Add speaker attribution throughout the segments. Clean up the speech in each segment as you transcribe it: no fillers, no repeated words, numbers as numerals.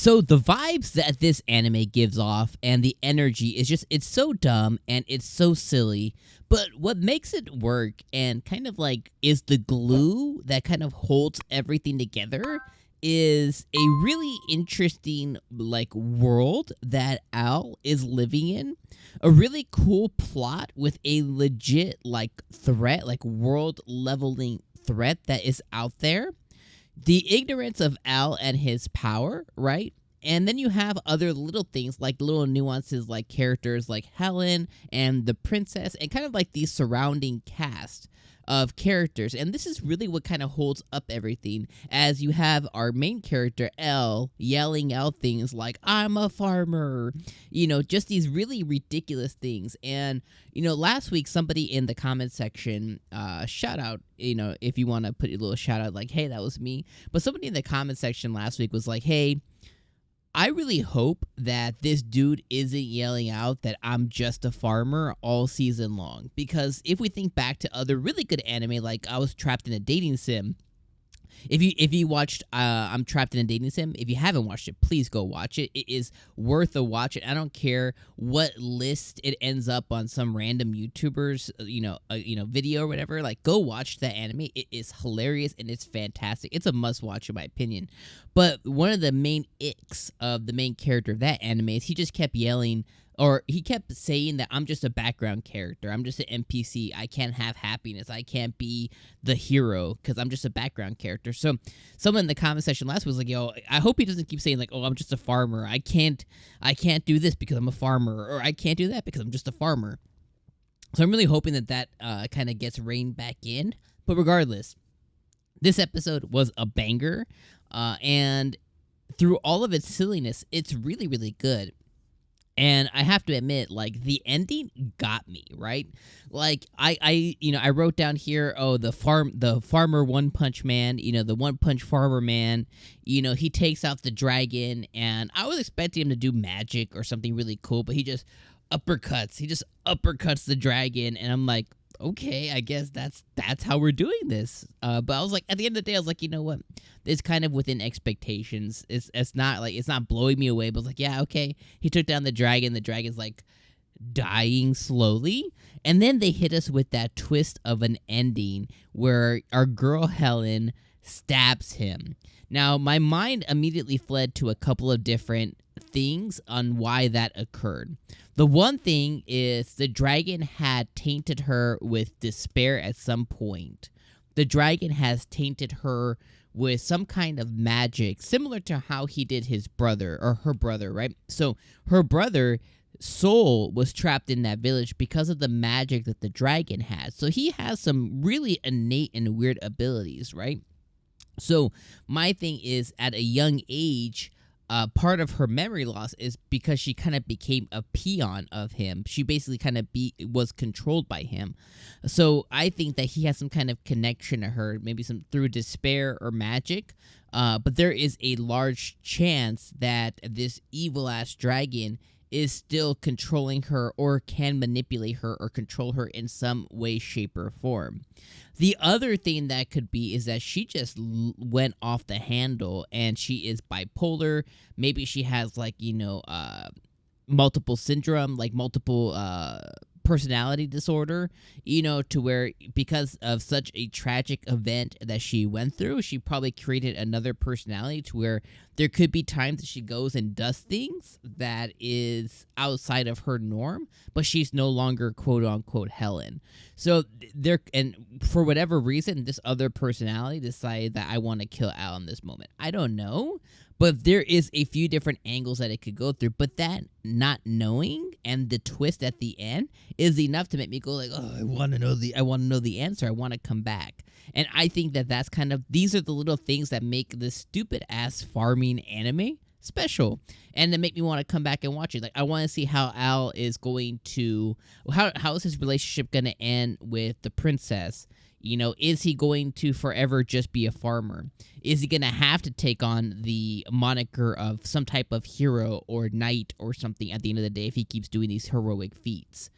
Speaker 1: So the vibes that this anime gives off and the energy is just, it's so dumb and it's so silly. But what makes it work and kind of like is the glue that kind of holds everything together is a really interesting like world that Al is living in. A really cool plot with a legit like threat, like world leveling threat that is out there, the ignorance of Al and his power, right? And then you have other little things like little nuances like characters like Helen and the princess and kind of like the surrounding cast of characters. And this is really what kind of holds up everything, as you have our main character Elle yelling out things like I'm a farmer, just these really ridiculous things. And last week somebody in the comment section, shout out, if you want to put a little shout out like, hey, that was me. But somebody in the comment section last week was like, hey, I really hope that this dude isn't yelling out that I'm just a farmer all season long. Because if we think back to other really good anime, like I was trapped in a dating sim. If you watched I'm Trapped in a Dating Sim, if you haven't watched it, please go watch it. It is worth a watch. I don't care what list it ends up on, some random YouTuber's video or whatever. Like, go watch that anime. It is hilarious and it's fantastic. It's a must watch in my opinion. But one of the main icks of the main character of that anime is he just kept yelling, or he kept saying that I'm just a background character. I'm just an NPC. I can't have happiness. I can't be the hero because I'm just a background character. So someone in the comment section last week was like, yo, I hope he doesn't keep saying like, oh, I'm just a farmer. I can't do this because I'm a farmer, or I can't do that because I'm just a farmer. So I'm really hoping that kind of gets reined back in. But regardless, this episode was a banger. And through all of its silliness, it's really, really good. And I have to admit, like, the ending got me, right? Like, I wrote down here, oh, the farmer One Punch Man, the One Punch Farmer Man, he takes out the dragon, and I was expecting him to do magic or something really cool, but he just uppercuts the dragon, and I'm like, okay, I guess that's how we're doing this. But I was like, at the end of the day, I was like, you know what? It's kind of within expectations. It's not blowing me away, but I was like, yeah, okay. He took down the dragon. The dragon's like dying slowly. And then they hit us with that twist of an ending where our girl Helen stabs him. Now, my mind immediately fled to a couple of different things on why that occurred. The one thing is the dragon had tainted her with despair at some point. The dragon has tainted her with some kind of magic, similar to how he did his brother, or her brother, right? So her brother, Soul, was trapped in that village because of the magic that the dragon has. So he has some really innate and weird abilities, right? So my thing is, at a young age, part of her memory loss is because she kind of became a peon of him. She basically kind of was controlled by him. So I think that he has some kind of connection to her, maybe some through despair or magic. But there is a large chance that this evil-ass dragon is still controlling her, or can manipulate her or control her in some way, shape, or form. The other thing that could be is that she just went off the handle and she is bipolar. Maybe she has multiple syndrome, like multiple personality disorder, to where because of such a tragic event that she went through, she probably created another personality to where there could be times that she goes and does things that is outside of her norm, but she's no longer quote unquote Helen. So and for whatever reason, this other personality decided that I want to kill Al in this moment. I don't know. But there is a few different angles that it could go through. But that not knowing and the twist at the end is enough to make me go like, oh, I want to know the answer. I want to come back. And I think that that's kind of, these are the little things that make this stupid ass farming anime special, and that make me want to come back and watch it. Like, I want to see how Al is going to, how is his relationship going to end with the princess? Is he going to forever just be a farmer? Is he going to have to take on the moniker of some type of hero or knight or something at the end of the day if he keeps doing these heroic feats?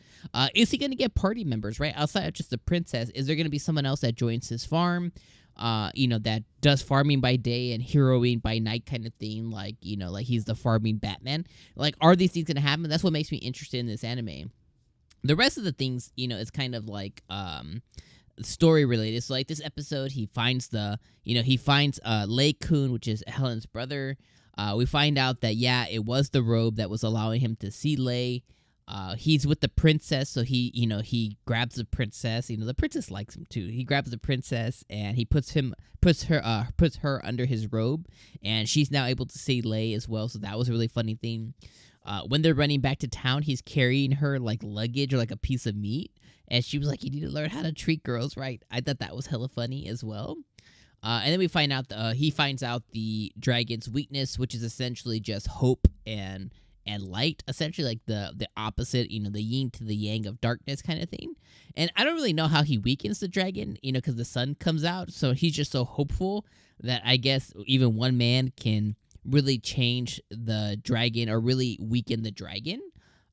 Speaker 1: Is he going to get party members, right? Outside of just the princess, is there going to be someone else that joins his farm? that does farming by day and heroing by night kind of thing, like, like he's the farming Batman. Like, are these things gonna happen? That's what makes me interested in this anime. The rest of the things, is kind of like story related. So like this episode, he finds 𝐒𝐻𝐴, which is Helen's brother. We find out that it was the robe that was allowing him to see Lei. He's with the princess, so he grabs the princess. The princess likes him too. He grabs the princess and he puts her under his robe, and she's now able to see Lei as well. So that was a really funny thing. When they're running back to town, he's carrying her like luggage or like a piece of meat, and she was like, "You need to learn how to treat girls right." I thought that was hella funny as well. And then we find out he finds out the dragon's weakness, which is essentially just hope and light, essentially like the opposite, the yin to the yang of darkness kind of thing. And I don't really know how he weakens the dragon, because the sun comes out, so he's just so hopeful that I guess even one man can really change the dragon or really weaken the dragon.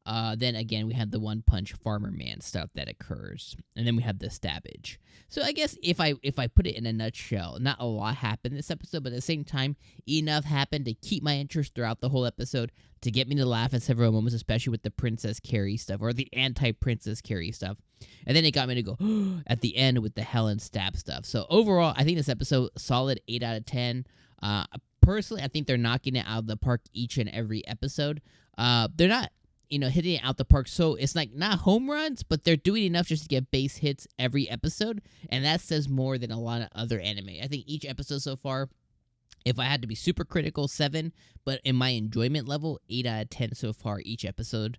Speaker 1: Then again, we have the one punch farmer man stuff that occurs, and then we have the stabbage. So I guess if I put it in a nutshell, not a lot happened this episode, but at the same time, enough happened to keep my interest throughout the whole episode, to get me to laugh at several moments, especially with the Princess Carrie stuff, or the anti-Princess Carrie stuff. And then it got me to go at the end with the Helen stab stuff. So overall, I think this episode, solid 8 out of 10. Personally, I think they're knocking it out of the park each and every episode. They're not, hitting it out the park, so it's like not home runs, but they're doing enough just to get base hits every episode, and that says more than a lot of other anime. I think each episode so far, if I had to be super critical, 7, but in my enjoyment level, 8 out of 10 so far each episode,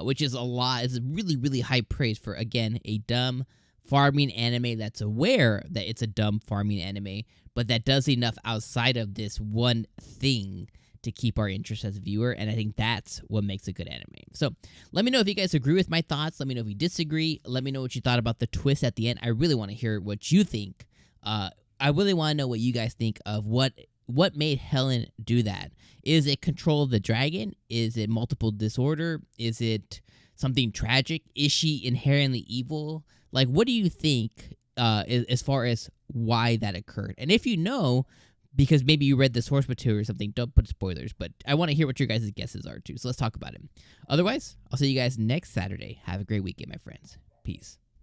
Speaker 1: which is a lot. It's really, really high praise for, again, a dumb farming anime that's aware that it's a dumb farming anime, but that does enough outside of this one thing to keep our interest as a viewer, and I think that's what makes a good anime. So let me know if you guys agree with my thoughts. Let me know if you disagree. Let me know what you thought about the twist at the end. I really want to hear what you think. I really want to know what you guys think of what made Helen do that. Is it control of the dragon? Is it multiple disorder? Is it something tragic? Is she inherently evil? Like, what do you think as far as why that occurred? And if you know, because maybe you read the source material or something, don't put spoilers, but I want to hear what your guys' guesses are too, so let's talk about it. Otherwise, I'll see you guys next Saturday. Have a great weekend, my friends. Peace.